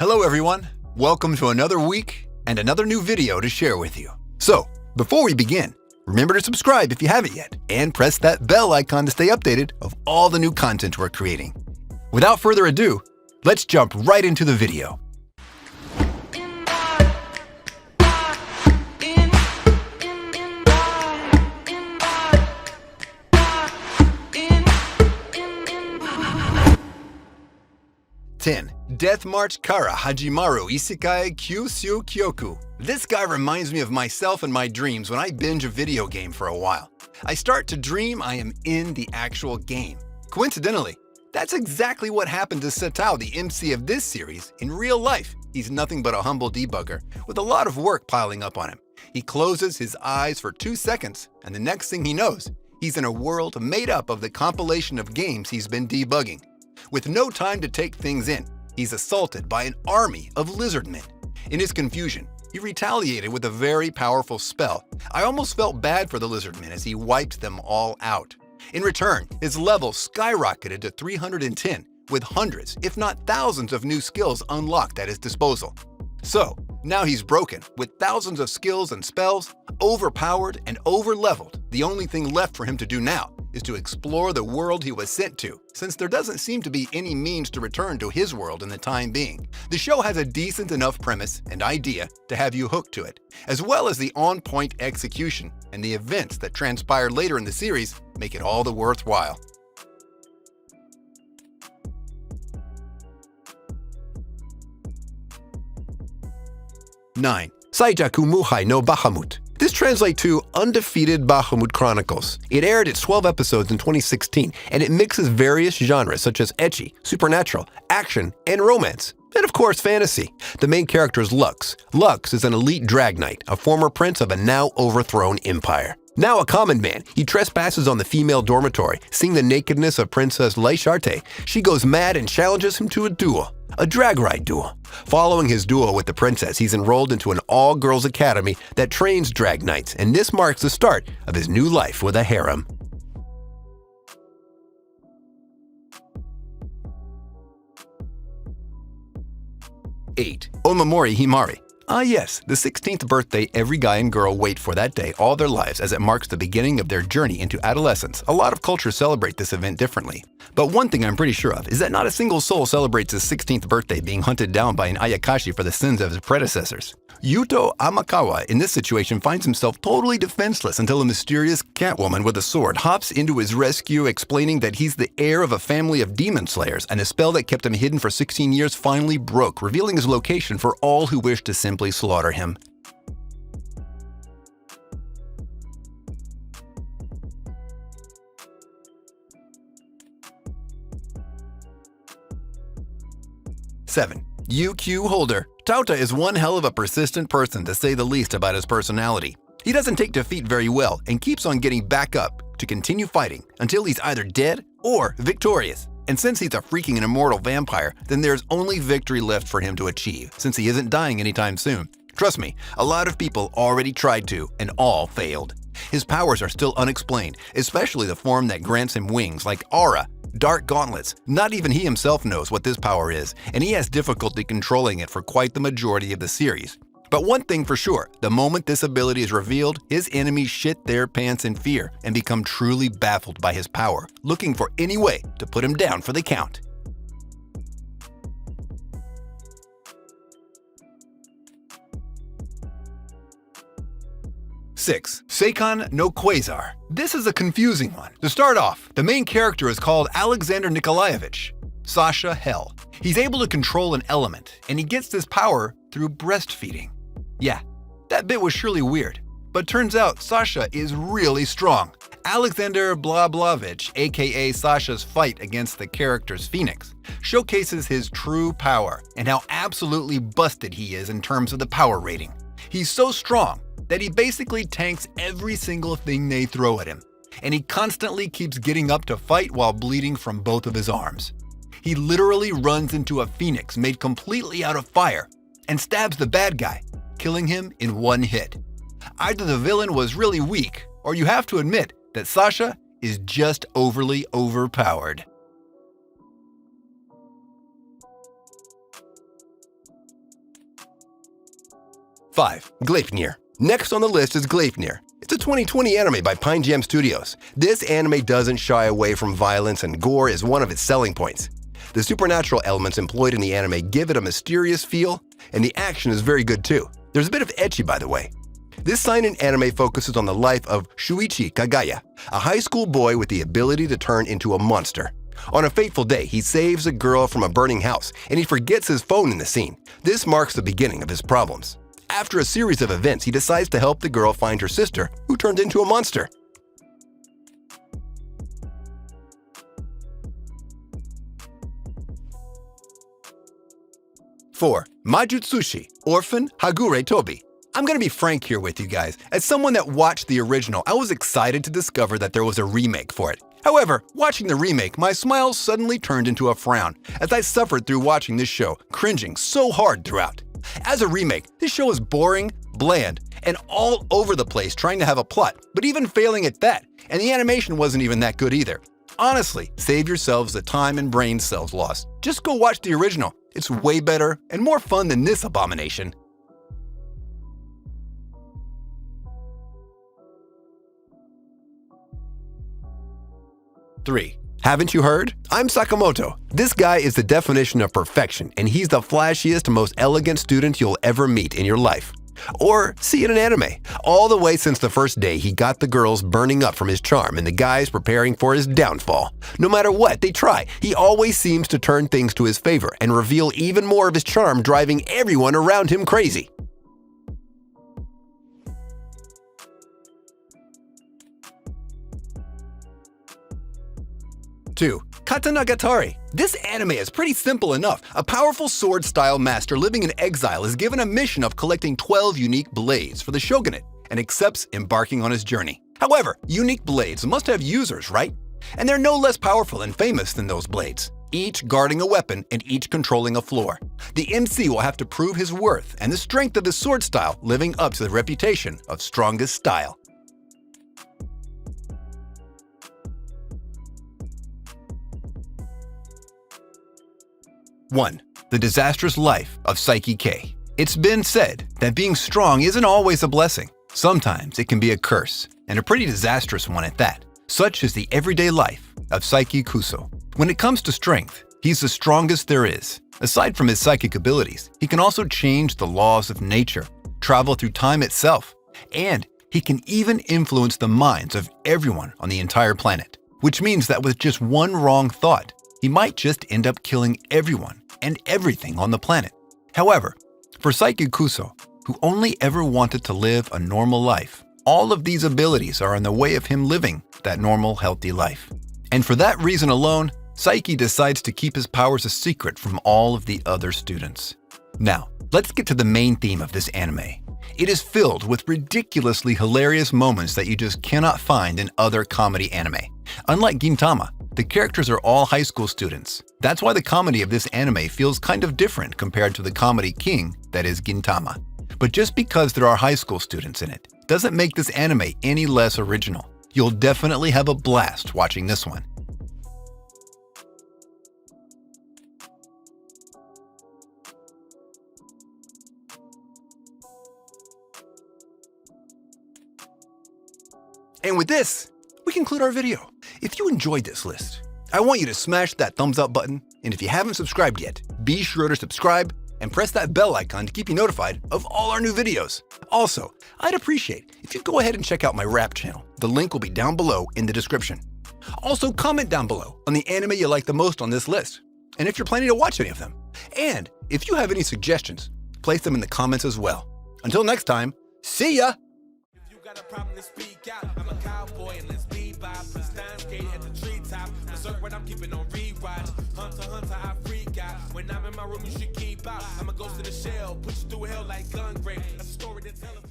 Hello everyone, welcome to another week and another new video to share with you. So, before we begin, remember to subscribe if you haven't yet, and press that bell icon to stay updated of all the new content we're creating. Without further ado, let's jump right into the video. Death March Kara Hajimaru Isekai Kyushu Kyoku. This guy reminds me of myself and my dreams when I binge a video game for a while. I start to dream I am in the actual game. Coincidentally, that's exactly what happened to Setao, the MC of this series. In real life, he's nothing but a humble debugger with a lot of work piling up on him. He closes his eyes for 2 seconds, and the next thing he knows, he's in a world made up of the compilation of games he's been debugging. With no time to take things in, he's assaulted by an army of lizardmen. In his confusion, he retaliated with a very powerful spell. I almost felt bad for the lizardmen as he wiped them all out. In return, his level skyrocketed to 310, with hundreds, if not thousands of new skills unlocked at his disposal. So, now he's broken, with thousands of skills and spells, overpowered and overleveled. The only thing left for him to do now is to explore the world he was sent to, since there doesn't seem to be any means to return to his world in the time being. The show has a decent enough premise and idea to have you hooked to it, as well as the on-point execution, and the events that transpire later in the series make it all the worthwhile. 9. Saijaku Muhai no Bahamut. This translates to Undefeated Bahamut Chronicles. It aired its 12 episodes in 2016, and it mixes various genres such as ecchi, supernatural, action, and romance. And of course, fantasy. The main character is Lux. Lux is an elite drag knight, a former prince of a now overthrown empire. Now a common man, he trespasses on the female dormitory. Seeing the nakedness of Princess Leisharte, she goes mad and challenges him to a duel. A drag ride duel. Following his duel with the princess, he's enrolled into an all-girls academy that trains drag knights, and this marks the start of his new life with a harem. 8. Omamori Himari. Ah yes, the 16th birthday every guy and girl wait for that day all their lives, as it marks the beginning of their journey into adolescence. A lot of cultures celebrate this event differently. But one thing I'm pretty sure of is that not a single soul celebrates his 16th birthday being hunted down by an Ayakashi for the sins of his predecessors. Yuto Amakawa in this situation finds himself totally defenseless until a mysterious catwoman with a sword hops into his rescue, explaining that he's the heir of a family of demon slayers, and a spell that kept him hidden for 16 years finally broke, revealing his location for all who wish to simply slaughter him. 7. UQ Holder. Tauta is one hell of a persistent person, to say the least, about his personality. He doesn't take defeat very well and keeps on getting back up to continue fighting until he's either dead or victorious. And since he's a freaking and immortal vampire, then there's only victory left for him to achieve, since he isn't dying anytime soon. Trust me, a lot of people already tried to, and all failed. His powers are still unexplained, especially the form that grants him wings like aura, dark gauntlets. Not even he himself knows what this power is, and he has difficulty controlling it for quite the majority of the series. But one thing for sure, the moment this ability is revealed, his enemies shit their pants in fear and become truly baffled by his power, looking for any way to put him down for the count. 6. Seikan no Quasar. This is a confusing one. To start off, the main character is called Alexander Nikolaevich, Sasha Hell. He's able to control an element, and he gets this power through breastfeeding. Yeah, that bit was surely weird, but turns out Sasha is really strong. Alexander Blablavich, aka Sasha's fight against the character's Phoenix, showcases his true power and how absolutely busted he is in terms of the power rating. He's so strong that he basically tanks every single thing they throw at him, and he constantly keeps getting up to fight while bleeding from both of his arms. He literally runs into a phoenix made completely out of fire and stabs the bad guy, killing him in one hit. Either the villain was really weak, or you have to admit that Sasha is just overly overpowered. 5. Gleipnir. Next on the list is Gleipnir. It's a 2020 anime by Pine Jam Studios. This anime doesn't shy away from violence, and gore is one of its selling points. The supernatural elements employed in the anime give it a mysterious feel, and the action is very good too. There's a bit of ecchi, by the way. This seinen anime focuses on the life of Shuichi Kagaya, a high school boy with the ability to turn into a monster. On a fateful day, he saves a girl from a burning house, and he forgets his phone in the scene. This marks the beginning of his problems. After a series of events, he decides to help the girl find her sister, who turned into a monster. Four. Majutsushi, Orphan Hagure Tobi. I'm gonna be frank here with you guys. As someone that watched the original, I was excited to discover that there was a remake for it. However, watching the remake, my smile suddenly turned into a frown as I suffered through watching this show, cringing so hard throughout. As a remake, this show is boring, bland, and all over the place trying to have a plot, but even failing at that, and the animation wasn't even that good either. Honestly, save yourselves the time and brain cells lost. Just go watch the original. It's way better and more fun than this abomination. 3. Haven't you heard? I'm Sakamoto. This guy is the definition of perfection, and he's the flashiest, most elegant student you'll ever meet in your life. Or see in an anime. All the way since the first day, he got the girls burning up from his charm and the guys preparing for his downfall. No matter what they try, he always seems to turn things to his favor and reveal even more of his charm, driving everyone around him crazy. 2. Katanagatari. This anime is pretty simple enough. A powerful sword-style master living in exile is given a mission of collecting 12 unique blades for the shogunate and accepts embarking on his journey. However, unique blades must have users, right? And they're no less powerful and famous than those blades, each guarding a weapon and each controlling a floor. The MC will have to prove his worth and the strength of his sword style, living up to the reputation of strongest style. 1. The Disastrous Life of Saiki K. It's been said that being strong isn't always a blessing. Sometimes it can be a curse, and a pretty disastrous one at that. Such is the everyday life of Saiki Kuso. When it comes to strength, he's the strongest there is. Aside from his psychic abilities, he can also change the laws of nature, travel through time itself, and he can even influence the minds of everyone on the entire planet. Which means that with just one wrong thought, he might just end up killing everyone and everything on the planet. However, for Saiki Kuso, who only ever wanted to live a normal life, all of these abilities are in the way of him living that normal, healthy life. And for that reason alone, Saiki decides to keep his powers a secret from all of the other students. Now, let's get to the main theme of this anime. It is filled with ridiculously hilarious moments that you just cannot find in other comedy anime. Unlike Gintama, the characters are all high school students. That's why the comedy of this anime feels kind of different compared to the comedy king that is Gintama. But just because there are high school students in it, doesn't make this anime any less original. You'll definitely have a blast watching this one. And with this, we conclude our video. If you enjoyed this list, I want you to smash that thumbs up button, and if you haven't subscribed yet, be sure to subscribe and press that bell icon to keep you notified of all our new videos. Also, I'd appreciate if you'd go ahead and check out my rap channel. The link will be down below in the description. Also, comment down below on the anime you like the most on this list, and if you're planning to watch any of them. And if you have any suggestions, place them in the comments as well. Until next time, see ya! Got a problem to speak out. I'm a cowboy and let's bebop. Put Stein skate at the treetop. Berserk what I'm keeping on rewatch. Hunter, I freak out. When I'm in my room, you should keep out. I'm a ghost in the shell. Put you through hell like gun grape. That's a story to tell of you.